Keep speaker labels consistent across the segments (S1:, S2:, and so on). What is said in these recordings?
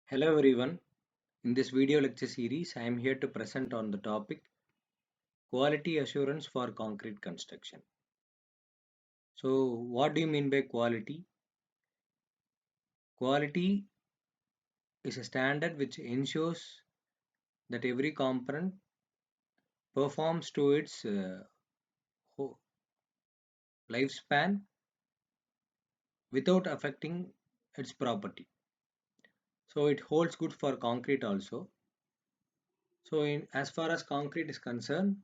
S1: Hello everyone. In this video lecture series, I am here to present on the topic quality assurance for concrete construction. So, what do you mean by quality? Quality is a standard which ensures that every component performs to its lifespan without affecting its property. So, it holds good for concrete also. So, as far as concrete is concerned,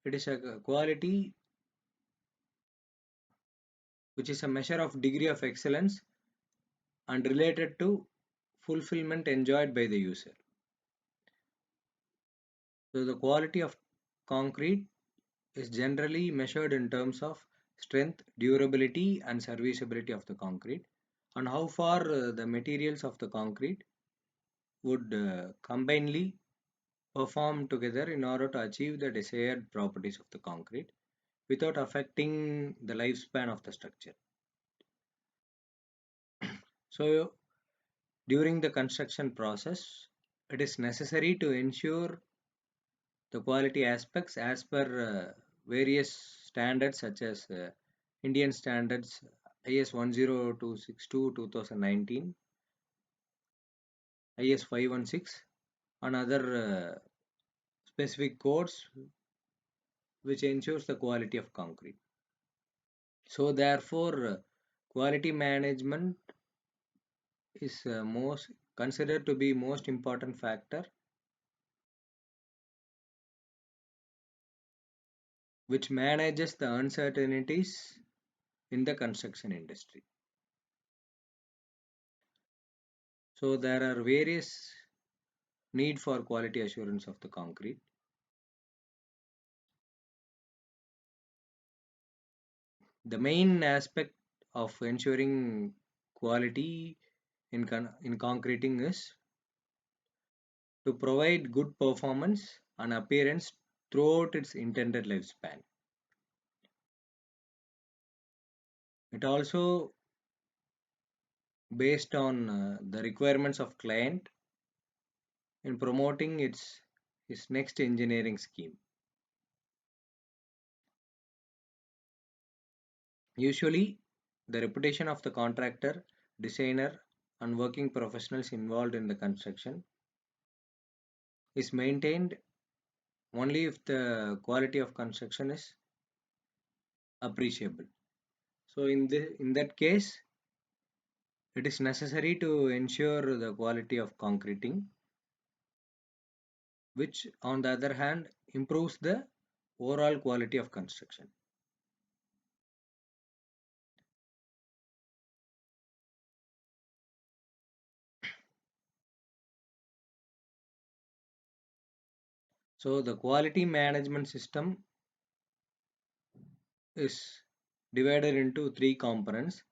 S1: it is a quality which is a measure of degree of excellence and related to fulfillment enjoyed by the user. So the quality of concrete is generally measured in terms of strength, durability and serviceability of the concrete and how far the materials of the concrete would combinedly perform together in order to achieve the desired properties of the concrete without affecting the lifespan of the structure. So during the construction process, it is necessary to ensure the quality aspects as per various standards such as Indian standards IS 10262 2019, IS 516 and other specific codes which ensures the quality of concrete. So therefore quality management is most considered to be most important factor which manages the uncertainties in the construction industry. So there are various need for quality assurance of the concrete. The main aspect of ensuring quality in concreting is to provide good performance and appearance throughout its intended lifespan. It also based on the requirements of client in promoting its next engineering scheme. Usually, the reputation of the contractor, designer, and working professionals involved in the construction is maintained only if the quality of construction is appreciable. So in that case, it is necessary to ensure the quality of concreting, which on the other hand improves the overall quality of construction. So the quality management system is divided into three components,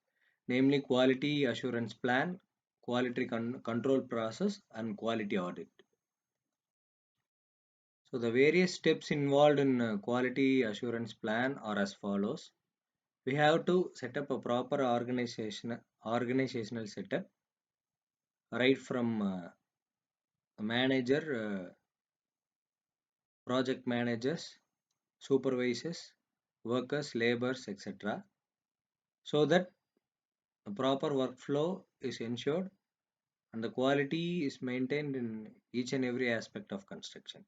S1: namely quality assurance plan, quality control process, and quality audit. So the various steps involved in quality assurance plan are as follows. We have to set up a proper organizational setup right from manager, project managers, supervisors, workers, laborers, etc. so that a proper workflow is ensured and the quality is maintained in each and every aspect of construction.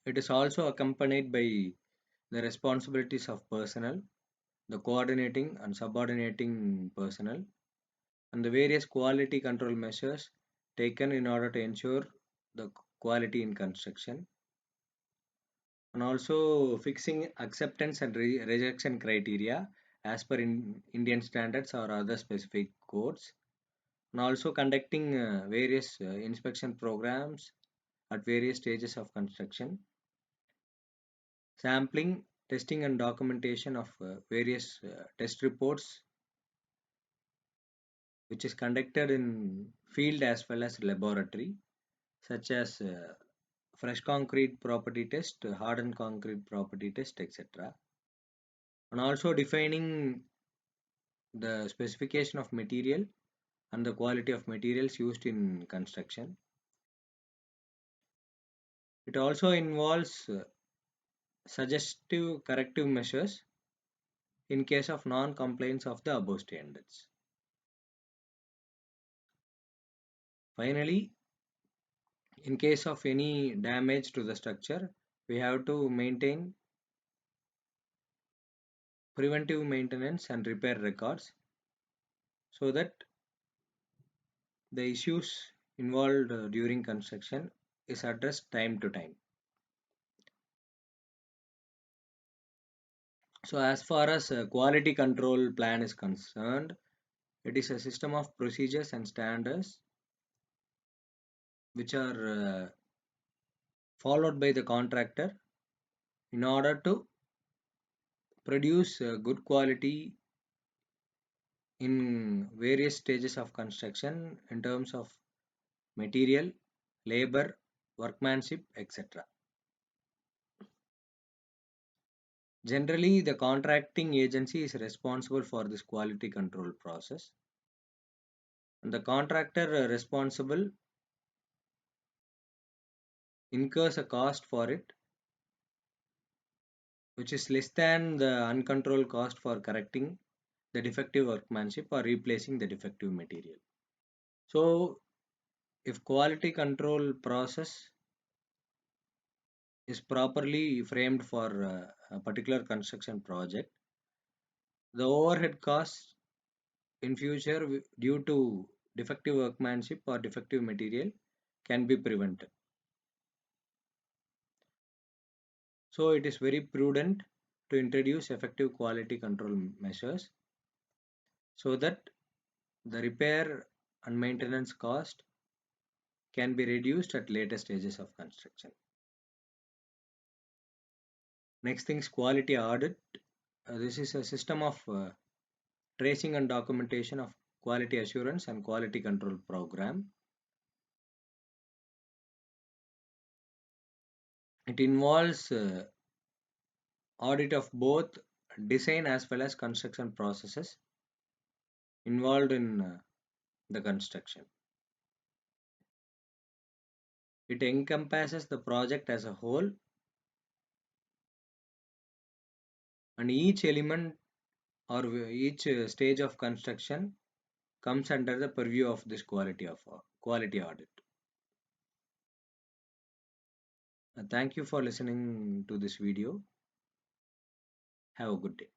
S1: It is also accompanied by the responsibilities of personnel, the coordinating and subordinating personnel, and the various quality control measures taken in order to ensure the quality in construction, and also fixing acceptance and rejection criteria as per Indian standards or other specific codes, and also conducting various inspection programs at various stages of construction, sampling, testing and documentation of various test reports which is conducted in field as well as laboratory, such as fresh concrete property test, hardened concrete property test, etc. And also defining the specification of material and the quality of materials used in construction. It also involves suggestive corrective measures in case of non-compliance of the above standards. Finally, in case of any damage to the structure, we have to maintain preventive maintenance and repair records so that the issues involved during construction is addressed time to time. So as far as quality control plan is concerned, it is a system of procedures and standards which are followed by the contractor in order to produce good quality in various stages of construction in terms of material, labor, workmanship, etc. Generally, the contracting agency is responsible for this quality control process, and the contractor responsible incurs a cost for it, which is less than the uncontrolled cost for correcting the defective workmanship or replacing the defective material. So, if quality control process is properly framed for a particular construction project, the overhead costs in future due to defective workmanship or defective material can be prevented. So it is very prudent to introduce effective quality control measures so that the repair and maintenance cost can be reduced at later stages of construction. Next thing is quality audit. This is a system of tracing and documentation of quality assurance and quality control program. It involves audit of both design as well as construction processes involved in the construction. It encompasses the project as a whole, and each element or each stage of construction comes under the purview of this quality audit. Thank you for listening to this video. Have a good day.